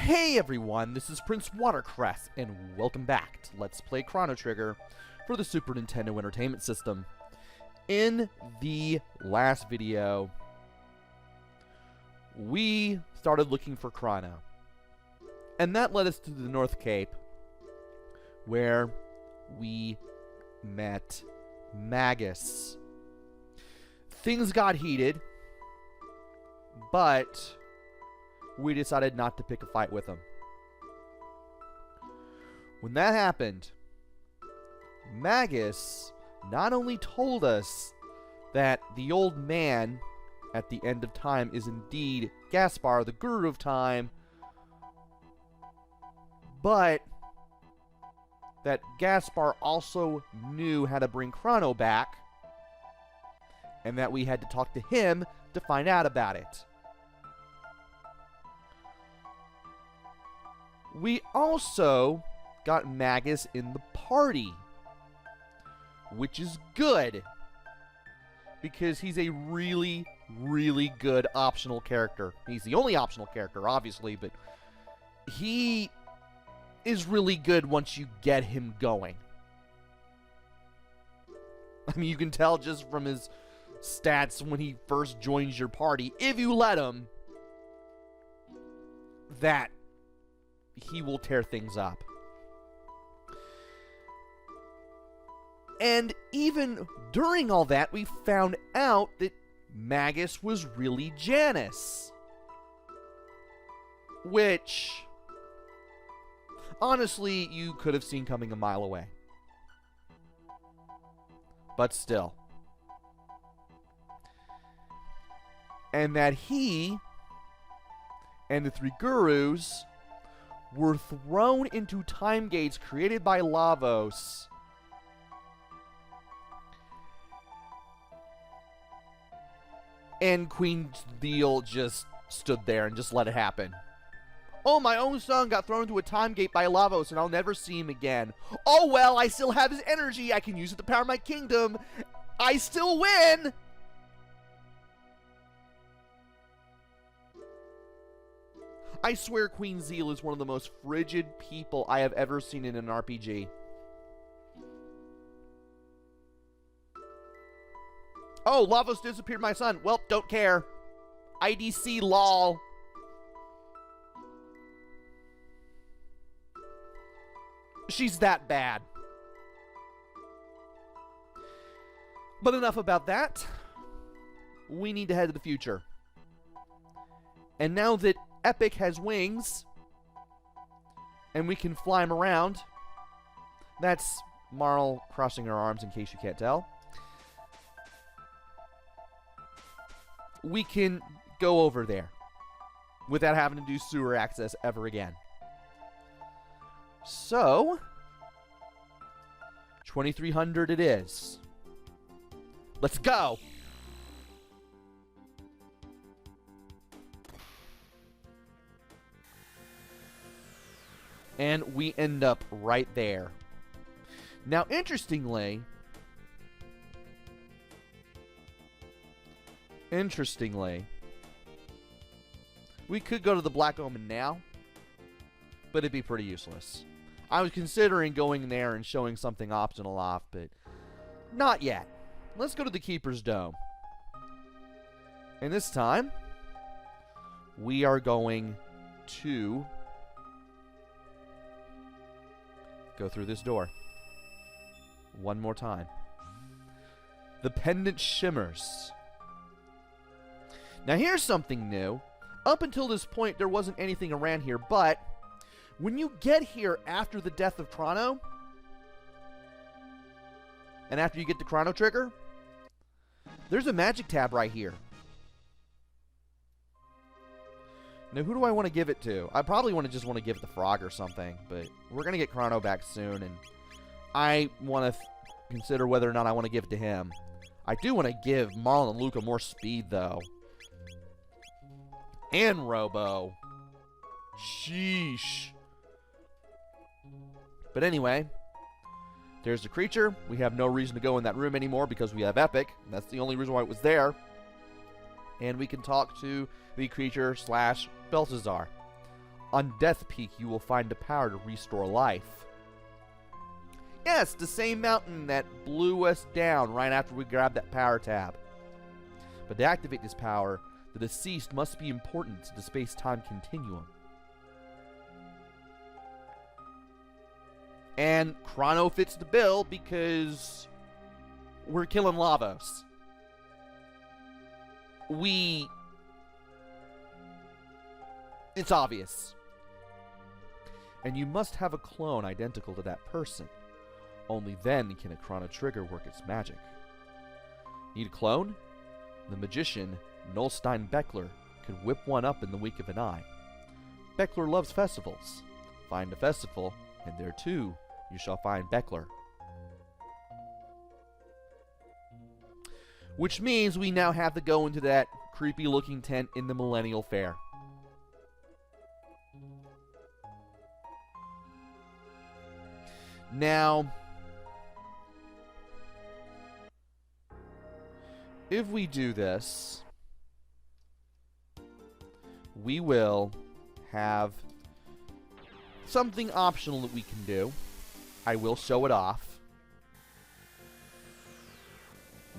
Hey everyone, this is PrinceWatercress, and welcome back to Let's Play Chrono Trigger for the Super Nintendo Entertainment System. In the last video, we started looking for Crono, and that led us to the North Cape, where we met Magus. Things got heated, but we decided not to pick a fight with him. When that happened, Magus not only told us that the old man at the end of time is indeed Gaspar, the guru of time, but that Gaspar also knew how to bring Crono back, and that we had to talk to him to find out about it. We also got Magus in the party, which is good, because he's a really, really good optional character. He's the only optional character, obviously, but he is really good once you get him going. I mean, you can tell just from his stats when he first joins your party, if you let him, that he will tear things up. And even during all that, we found out that Magus was really Janus. Which, honestly, you could have seen coming a mile away. But still. And that he and the three gurus were thrown into time gates created by Lavos. And Queen Deal just stood there and just let it happen. Oh, my own son got thrown into a time gate by Lavos and I'll never see him again. Oh well, I still have his energy. I can use it to power my kingdom. I still win! I swear Queen Zeal is one of the most frigid people I have ever seen in an RPG. Oh, Lavos disappeared my son. Well, don't care. IDC lol. She's that bad. But enough about that. We need to head to the future. And now that Epic has wings, and we can fly him around. That's Marl crossing her arms, in case you can't tell. We can go over there without having to do sewer access ever again. So, 2300 it is. Let's go! And we end up right there. Now, interestingly, we could go to the Black Omen now, but it'd be pretty useless. I was considering going there and showing something optional off, but not yet. Let's go to the Keeper's Dome. And this time, we are going to go through this door. One more time. The pendant shimmers. Now here's something new. Up until this point, there wasn't anything around here, but when you get here after the death of Crono, and after you get the Chrono Trigger, there's a magic tab right here. Now, who do I want to give it to? I probably just want to give it to Frog or something, but we're going to get Crono back soon, and I want to consider whether or not I want to give it to him. I do want to give Marlon and Luca more speed, though. And Robo. Sheesh. But anyway, there's the creature. We have no reason to go in that room anymore because we have Epic. That's the only reason why it was there. And we can talk to the creature / Belshazzar. On Death Peak, you will find the power to restore life. Yes, the same mountain that blew us down right after we grabbed that power tab. But to activate this power, the deceased must be important to the space-time continuum. And Chrono fits the bill because we're killing Lavos. It's obvious. And you must have a clone identical to that person. Only then can a Chrono trigger work its magic. Need a clone? The magician, Nolstein Beckler, could whip one up in the wink of an eye. Beckler loves festivals. Find a festival, and there too you shall find Beckler. Which means we now have to go into that creepy looking tent in the Millennial Fair. Now, if we do this, we will have something optional that we can do. I will show it off.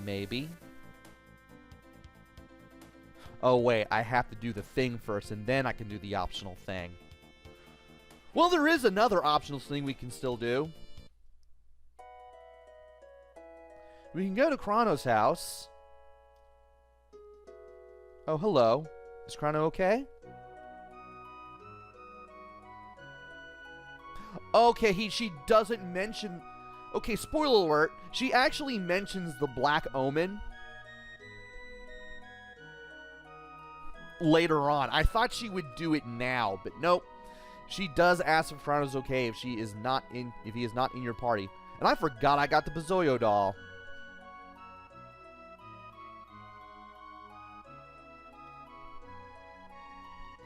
Maybe. Oh, wait. I have to do the thing first, and then I can do the optional thing. Well, there is another optional thing we can still do. We can go to Chrono's house. Oh, hello. Is Chrono okay? Okay, she doesn't mention... Okay, spoiler alert. She actually mentions the Black Omen later on. I thought she would do it now, but nope. She does ask if Chrono's okay if he is not in your party. And I forgot I got the Bizoyo doll.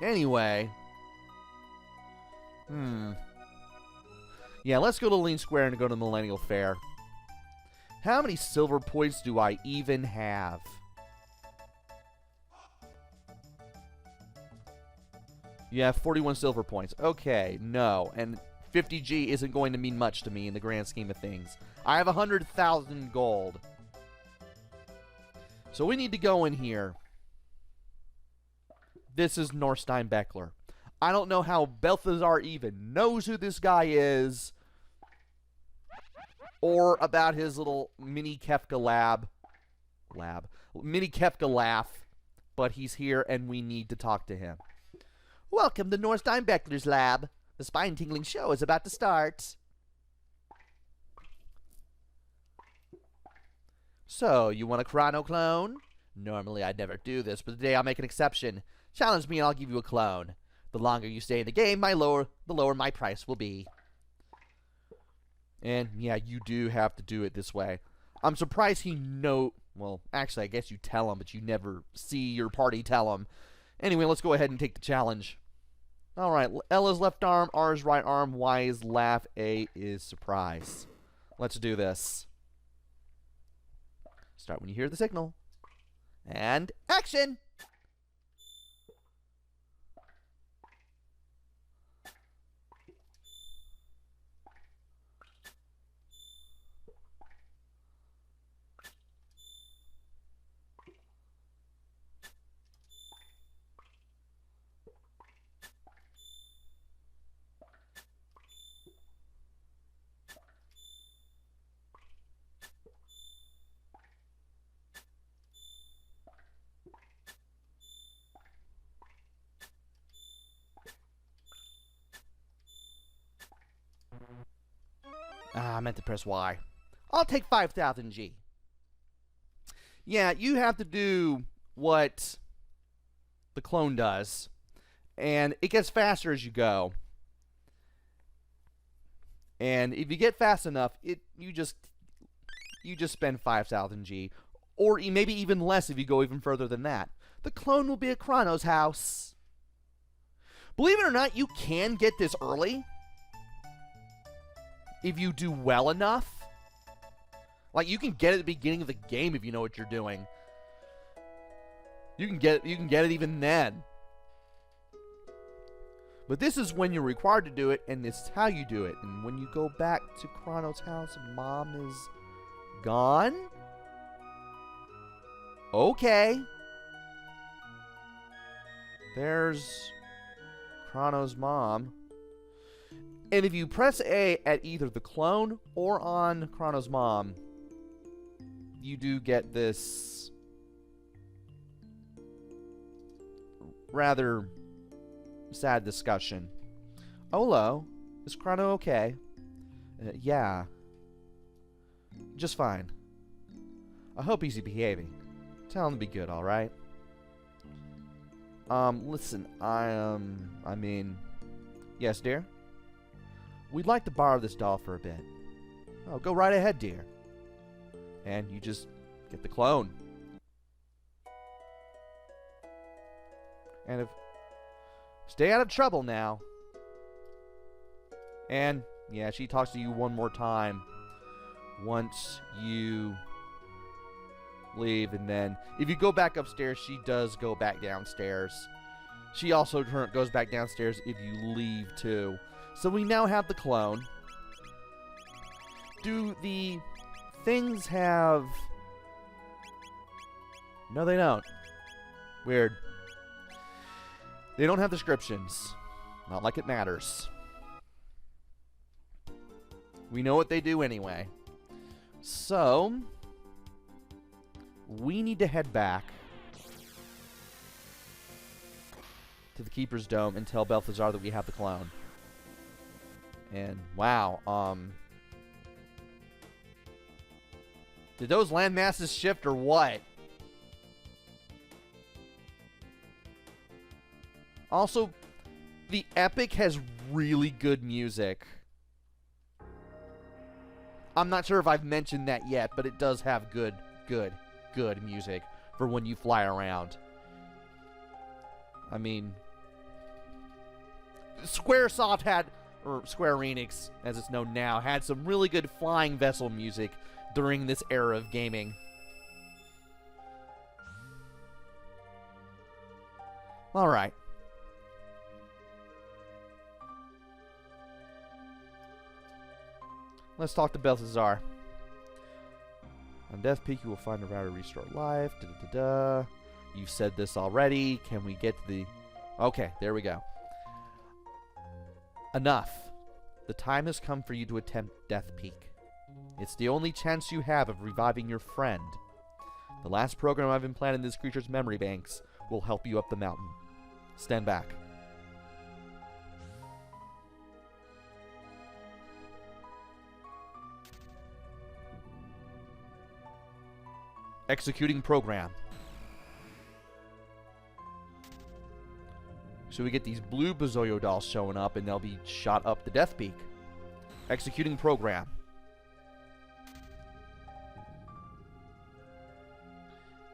Anyway. Yeah, let's go to Lean Square and go to the Millennial Fair. How many silver points do I even have? You have 41 silver points. Okay, no. And 50G isn't going to mean much to me in the grand scheme of things. I have 100,000 gold. So we need to go in here. This is Norstein Beckler. I don't know how Balthazar even knows who this guy is. Or about his little mini Kefka mini Kefka laugh. But he's here and we need to talk to him. Welcome to Norstein Beckler's lab. The spine-tingling show is about to start. So, you want a Chrono clone? Normally I'd never do this, but today I'll make an exception. Challenge me and I'll give you a clone. The longer you stay in the game, the lower my price will be. And, yeah, you do have to do it this way. I'm surprised he well, actually, I guess you tell him, but you never see your party tell him. Anyway, let's go ahead and take the challenge. Alright, L is left arm, R is right arm, Y is laugh, A is surprise. Let's do this. Start when you hear the signal. And action! I meant to press Y. I'll take 5,000 G. Yeah, you have to do what the clone does. And it gets faster as you go. And if you get fast enough, you just spend 5,000 G. Or maybe even less if you go even further than that. The clone will be at Chrono's house. Believe it or not, you can get this early. If you do well enough. Like, you can get it at the beginning of the game if you know what you're doing. You can get it even then. But this is when you're required to do it, and this is how you do it. And when you go back to Chrono's house, Mom is gone? Okay. There's Chrono's mom. And if you press A at either the clone or on Chrono's mom, you do get this rather sad discussion. Oh, hello. Is Crono okay? Yeah. Just fine. I hope he's behaving. Tell him to be good, alright? Listen, I mean... Yes, dear? We'd like to borrow this doll for a bit. Oh, go right ahead, dear. And you just get the clone. And if... Stay out of trouble now. And, yeah, she talks to you one more time. Once you leave, and then if you go back upstairs, she does go back downstairs. She also goes back downstairs if you leave, too. So we now have the clone. Do the things have... No, they don't. Weird. They don't have descriptions. Not like it matters. We know what they do anyway. So, we need to head back to the Keeper's Dome and tell Balthazar that we have the clone. And, wow, did those land masses shift or what? Also, the Epic has really good music. I'm not sure if I've mentioned that yet, but it does have good music for when you fly around. I mean, Squaresoft had, or Square Enix, as it's known now, had some really good flying vessel music during this era of gaming. Alright. Let's talk to Balthazar. On Death Peak, you will find a route to restore life. Da-da-da-da. You've said this already. Can we get to the... Okay, there we go. Enough. The time has come for you to attempt Death Peak. It's the only chance you have of reviving your friend. The last program I've implanted in this creature's memory banks will help you up the mountain. Stand back. Executing program. So we get these blue Bazoyo dolls showing up, and they'll be shot up the Death Peak. Executing program.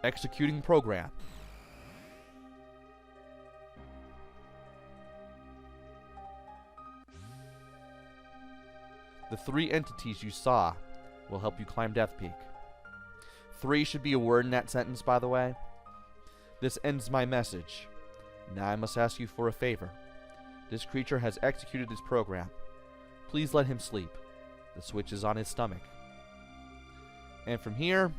Executing program. The 3 entities you saw will help you climb Death Peak. 3 should be a word in that sentence, by the way. This ends my message. Now I must ask you for a favor. This creature has executed his program. Please let him sleep. The switch is on his stomach. And from here,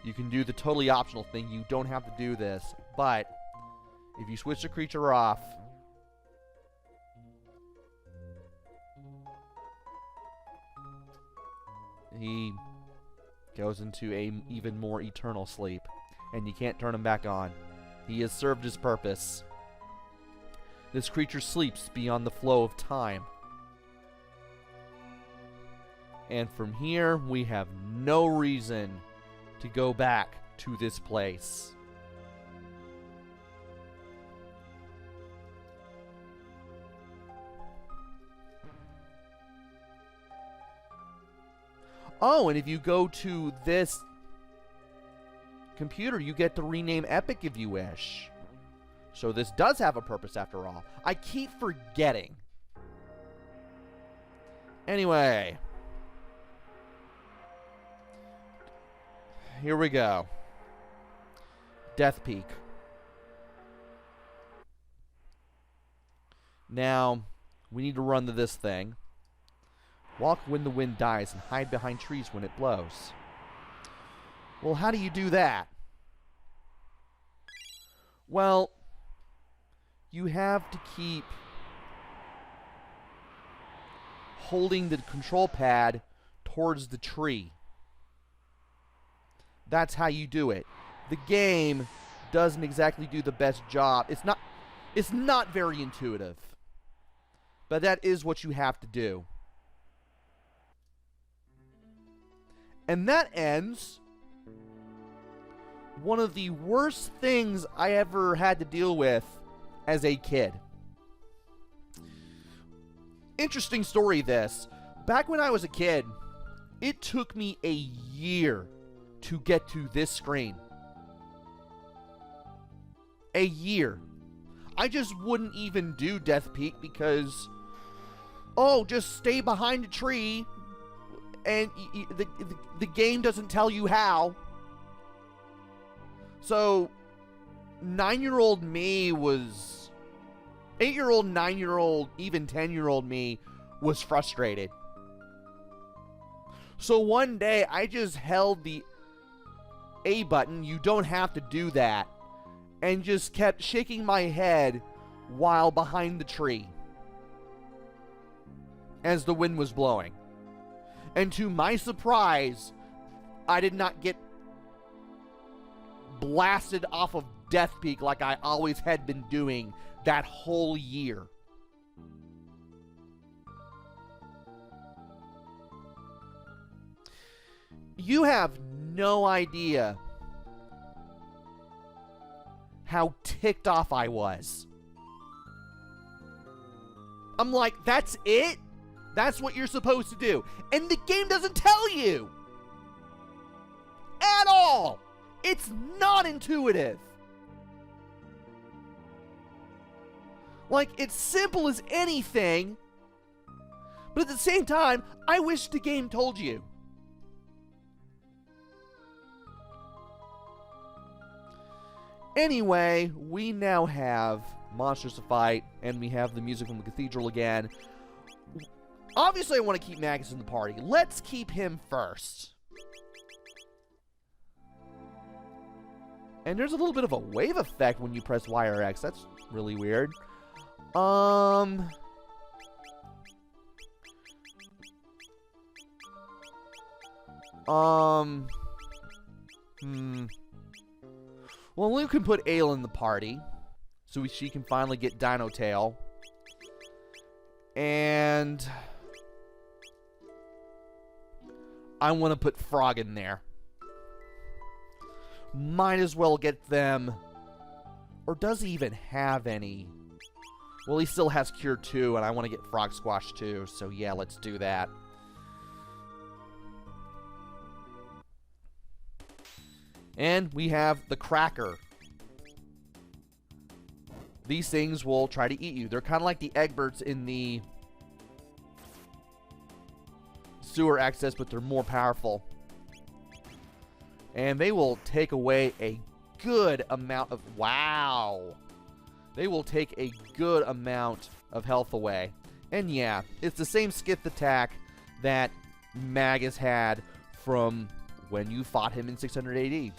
you can do the totally optional thing. You don't have to do this. But if you switch the creature off, he goes into a even more eternal sleep, and you can't turn him back on. He has served his purpose. This creature sleeps beyond the flow of time. And from here, we have no reason to go back to this place. Oh, and if you go to this computer, you get to rename Epic if you wish. So this does have a purpose after all. I keep forgetting. Anyway. Here we go. Death Peak. Now, we need to run to this thing. Walk when the wind dies and hide behind trees when it blows. Well, how do you do that? Well, you have to keep holding the control pad towards the tree. That's how you do it. The game doesn't exactly do the best job. It's not very intuitive. But that is what you have to do. And that ends one of the worst things I ever had to deal with as a kid. Interesting story this. Back when I was a kid, it took me a year to get to this screen. A year. I just wouldn't even do Death Peak because, oh, just stay behind a tree and the game doesn't tell you how. So 9-year-old me was 8-year-old, 9-year-old, even 10-year-old me was frustrated. So one day I just held the A button, you don't have to do that, and just kept shaking my head while behind the tree as the wind was blowing. And to my surprise, I did not get blasted off of Death Peak like I always had been doing that whole year. You have no idea how ticked off I was. I'm like, that's it? That's what you're supposed to do. And the game doesn't tell you. At all. It's not intuitive. Like, it's simple as anything. But at the same time, I wish the game told you. Anyway, we now have monsters to fight, and we have the music from the cathedral again. Obviously, I want to keep Magus in the party. Let's keep him first. And there's a little bit of a wave effect when you press Y or X. That's really weird. Well, Luke can put Ale in the party, so she can finally get Dino Tail. And I want to put Frog in there. Might as well get them. Or does he even have any? Well, he still has Cure 2, and I want to get Frog Squash 2. So yeah, let's do that. And we have the Cracker. These things will try to eat you. They're kind of like the Egberts in the sewer access, but they're more powerful. And they will take away a good amount of... Wow! They will take a good amount of health away. And yeah, it's the same Skith attack that Magus had from when you fought him in 600 AD.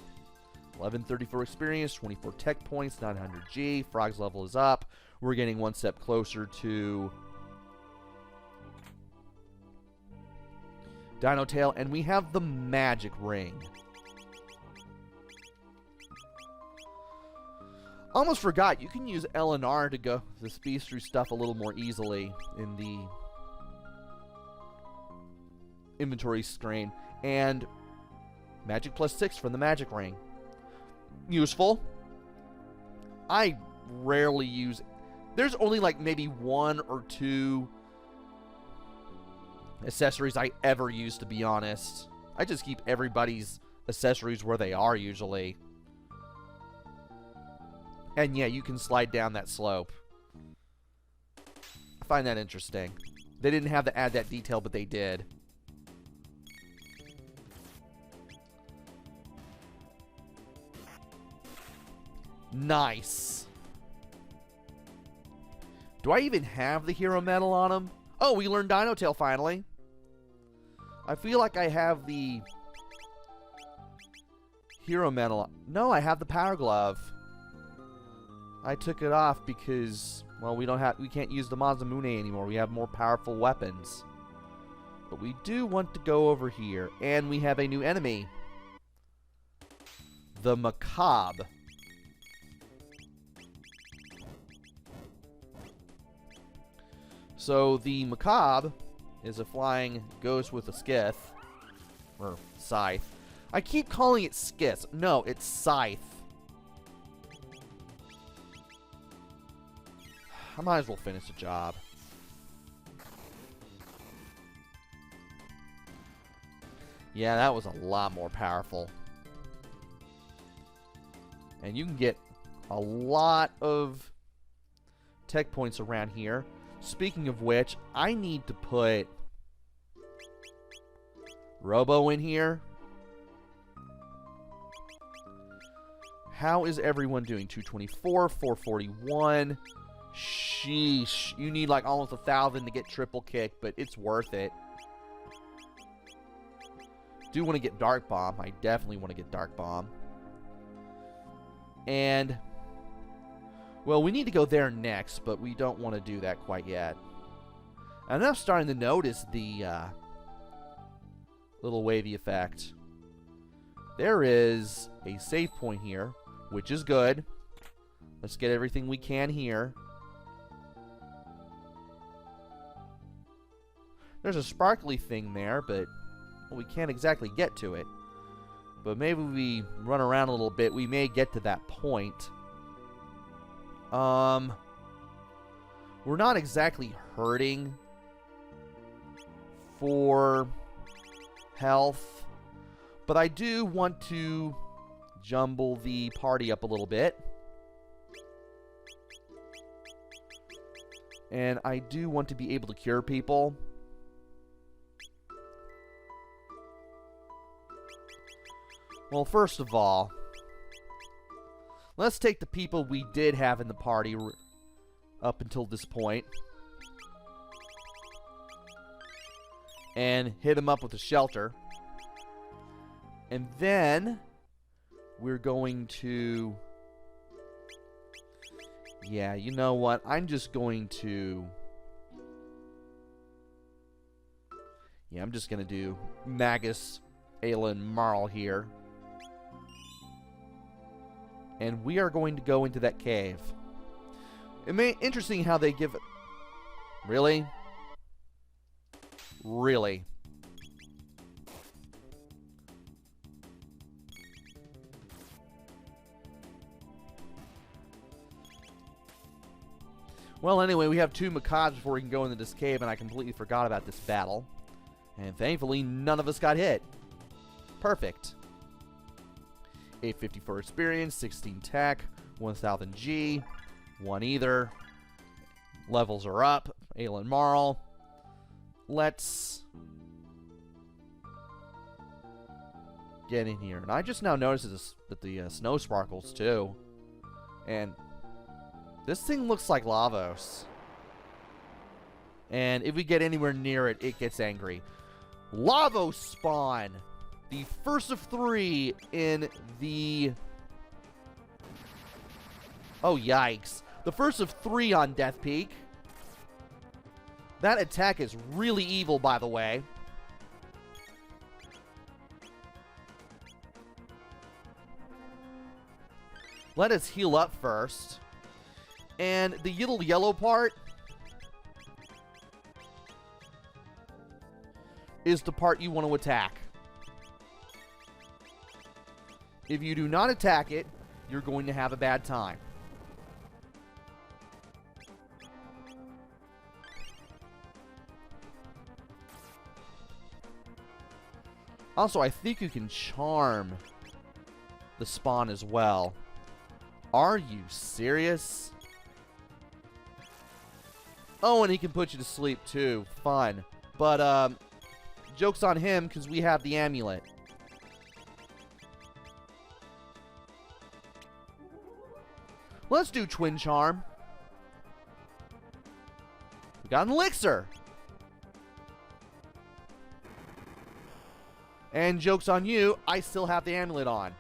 1134 experience, 24 tech points, 900 G. Frog's level is up. We're getting one step closer to Dino Tail, and we have the magic ring. Almost forgot, you can use L and R to go to speed through stuff a little more easily in the inventory screen. And magic plus 6 from the magic ring. Useful. I rarely use... There's only like maybe 1 or 2 accessories I ever use, to be honest. I just keep everybody's accessories where they are usually. And yeah, you can slide down that slope. I find that interesting. They didn't have to add that detail, but they did. Nice. Do I even have the hero medal on him? Oh, we learned Dino Tail finally. I feel like I have the hero medal. No, I have the power glove. I took it off because, well, we can't use the Masamune anymore. We have more powerful weapons. But we do want to go over here, and we have a new enemy. The Macabre. So the Macabre is a flying ghost with a skith, or scythe. I keep calling it skith. No, it's scythe. I might as well finish the job. Yeah, that was a lot more powerful. And you can get a lot of tech points around here. Speaking of which, I need to put Robo in here. How is everyone doing? 224, 441. Sheesh. You need like almost 1,000 to get triple kick, but it's worth it. Do want to get Dark Bomb. I definitely want to get Dark Bomb. And, well, we need to go there next, but we don't want to do that quite yet. And I'm starting to notice the little wavy effect. There is a save point here, which is good. Let's get everything we can here. There's a sparkly thing there, but we can't exactly get to it. But maybe we run around a little bit. We may get to that point. We're not exactly hurting for health. But I do want to jumble the party up a little bit. And I do want to be able to cure people. Well, first of all, let's take the people we did have in the party up until this point and hit them up with a shelter. And then we're going to... Yeah, you know what? I'm just going to... Yeah, I'm just going to do Magus, Ayla, and Marl here. And we are going to go into that cave. Interesting how they give it... Really? Really? Well, anyway, we have 2 Macabres before we can go into this cave, and I completely forgot about this battle. And thankfully, none of us got hit. Perfect. 850 for experience, 16 tech, 1000 G, 1 either. Levels are up. Ayla and Marl. Let's get in here. And I just now noticed that the snow sparkles too. And this thing looks like Lavos. And if we get anywhere near it, it gets angry. Lavos spawn! The first of 3 in the... Oh, yikes. The first of 3 on Death Peak. That attack is really evil, by the way. Let us heal up first. And the little yellow part is the part you want to attack. If you do not attack it, you're going to have a bad time. Also, I think you can charm the spawn as well. Are you serious? Oh, and he can put you to sleep too. Fun. But, joke's on him because we have the amulet. Let's do Twin Charm. Got an elixir. And joke's on you, I still have the amulet on.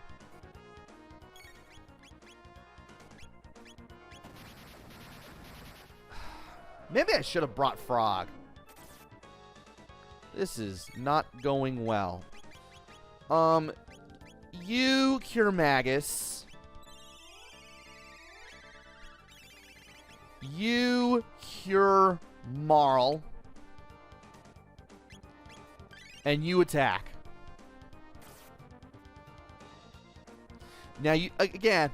Maybe I should have brought Frog. This is not going well. You cure Magus. You cure Marl. And you attack. Now, you again,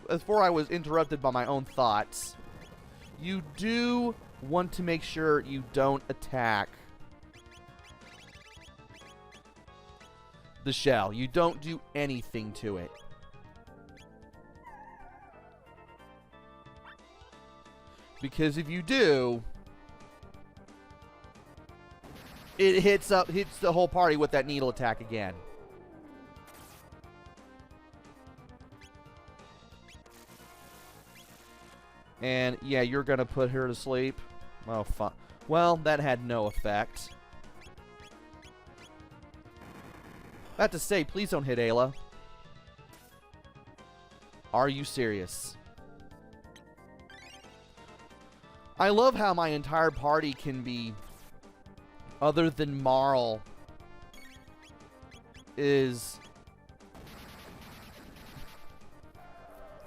before I was interrupted by my own thoughts, you do want to make sure you don't attack the shell. You don't do anything to it. Because if you do, it hits the whole party with that needle attack again. And yeah, you're gonna put her to sleep. Oh, fuck. Well, that had no effect. I have to say, please don't hit Ayla. Are you serious? I love how my entire party can be, other than Marl, is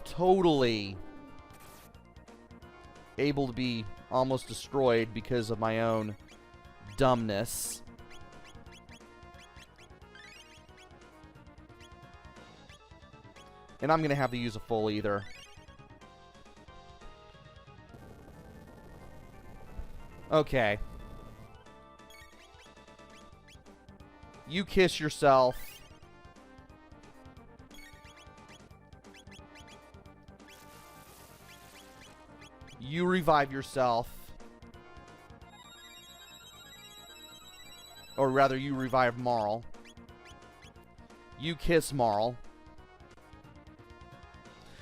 totally able to be almost destroyed because of my own dumbness. And I'm going to have to use a full either. Okay. You kiss yourself. You revive yourself. Or rather, you revive Marl. You kiss Marl.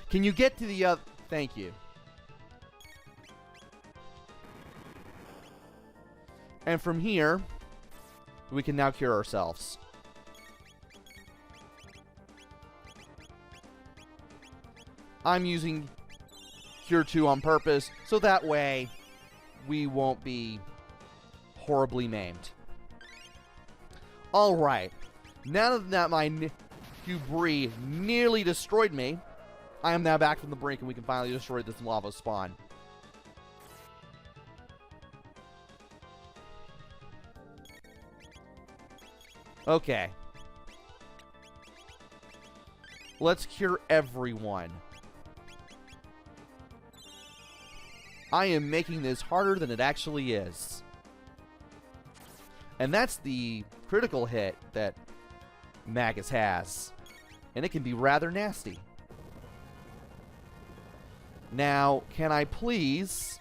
Can you get to the other... Thank you. And from here, we can now cure ourselves. I'm using Cure 2 on purpose, so that way we won't be horribly maimed. Alright. Now that my Hubri nearly destroyed me, I am now back from the brink and we can finally destroy this lava spawn. Okay. Let's cure everyone. I am making this harder than it actually is. And that's the critical hit that Magus has. And it can be rather nasty. Now, can I please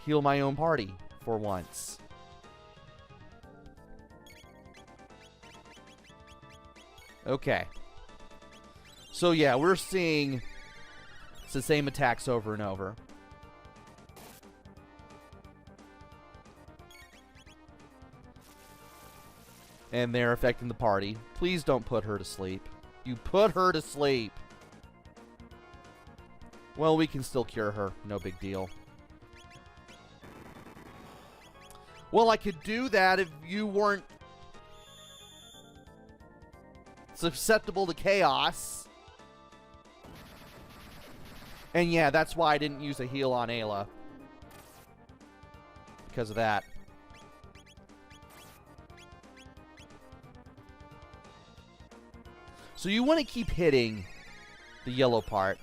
heal my own party for once? Okay. So yeah, we're seeing it's the same attacks over and over. And they're affecting the party. Please don't put her to sleep. You put her to sleep. Well, we can still cure her. No big deal. Well, I could do that if you weren't susceptible to chaos. And yeah, that's why I didn't use a heal on Ayla. Because of that. So you want to keep hitting the yellow part.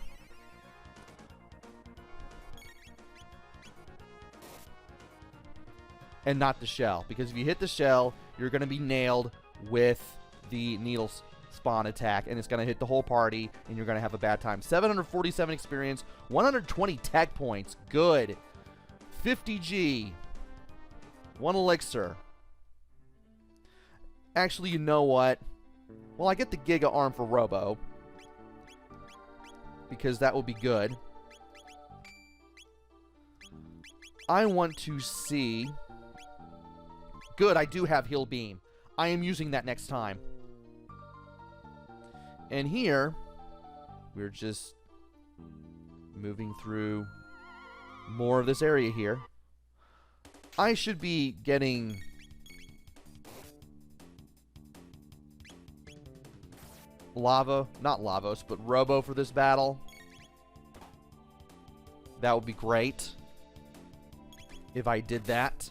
And not the shell. Because if you hit the shell, you're going to be nailed with the needle spawn attack. And it's going to hit the whole party. And you're going to have a bad time. 747 experience. 120 tech points. Good. 50 G. 1 elixir. Actually, you know what? Well, I get the Giga Arm for Robo. Because that will be good. I want to see... Good, I do have Heal Beam. I am using that next time. And here, we're just moving through more of this area here. I should be getting... not Lavos, but Robo for this battle. That would be great if I did that.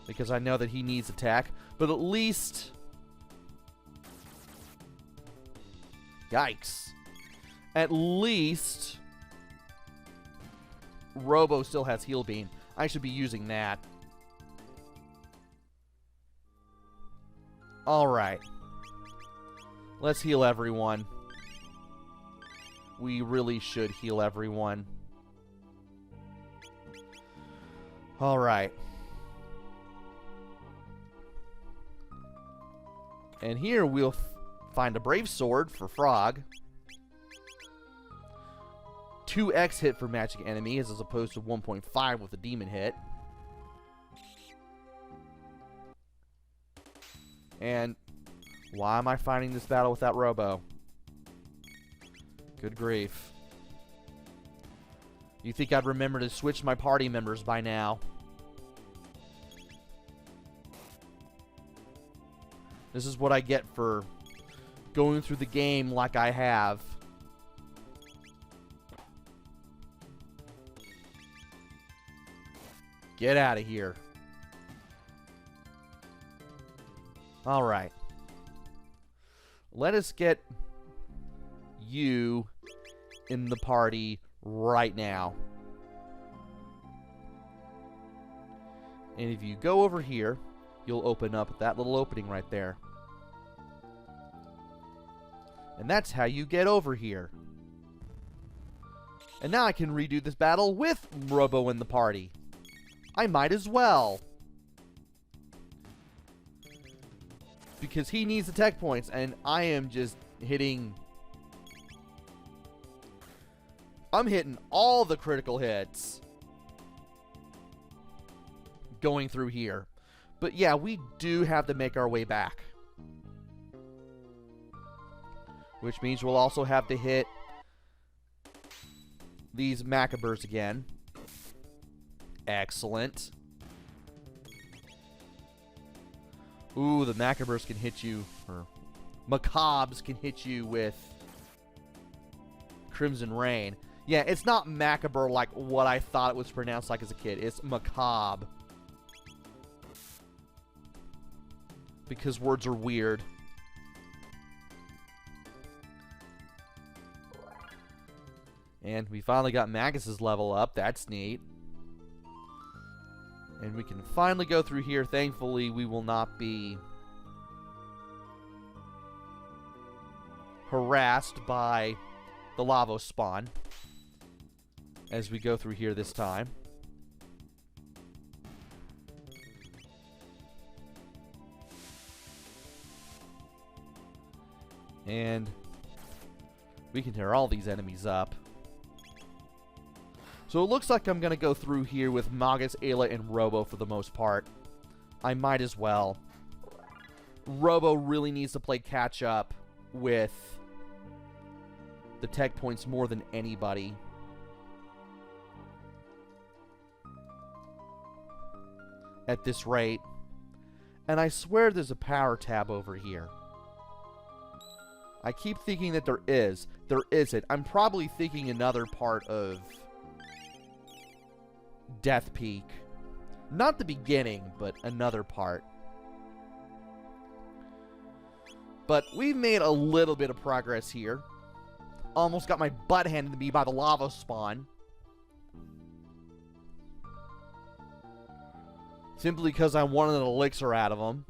Because I know that he needs attack. But at least... Yikes. At least... Robo still has Heal Beam. I should be using that. Alright. Let's heal everyone. We really should heal everyone. Alright. And here we'll find a Brave Sword for Frog. 2x hit for magic enemies as opposed to 1.5 with a demon hit. And why am I fighting this battle without Robo? Good grief. You think I'd remember to switch my party members by now? This is what I get for going through the game like I have. Get out of here. Alright. Let us get you in the party right now. And if you go over here, you'll open up that little opening right there. And that's how you get over here. And now I can redo this battle with Robo in the party. I might as well. Because he needs attack points, and I am just hitting... I'm hitting all the critical hits going through here. But yeah, we do have to make our way back. Which means we'll also have to hit these Macabers again. Excellent. Ooh, the Macabers can hit you, or Macabres can hit you with Crimson Rain. Yeah, it's not Macabre like what I thought it was pronounced like as a kid. It's Macabre. Because words are weird. And we finally got Magus's level up. That's neat. And we can finally go through here. Thankfully, we will not be harassed by the lava spawn as we go through here this time. And we can tear all these enemies up. So it looks like I'm going to go through here with Magus, Ayla, and Robo for the most part. I might as well. Robo really needs to play catch up with the tech points more than anybody. At this rate. And I swear there's a power tab over here. I keep thinking that there is. There isn't. I'm probably thinking another part of Death Peak. Not the beginning, but another part. But we've made a little bit of progress here. Almost got my butt handed to me by the lava spawn. Simply because I wanted an elixir out of them.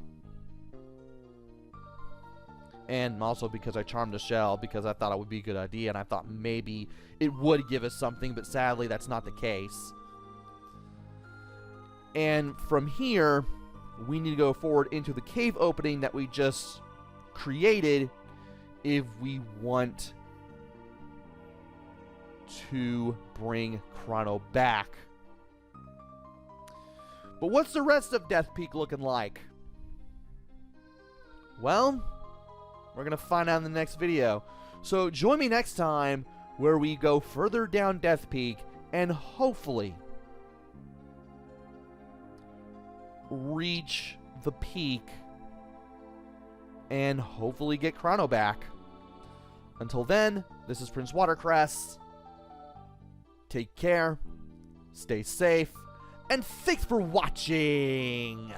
And also because I charmed a shell, because I thought it would be a good idea, and I thought maybe it would give us something, but sadly that's not the case. And from here, we need to go forward into the cave opening that we just created if we want to bring Chrono back. But what's the rest of Death Peak looking like? Well, we're going to find out in the next video. So join me next time where we go further down Death Peak and hopefully reach the peak and hopefully get Chrono back. Until then, this is PrinceWatercress. Take care, stay safe, and thanks for watching!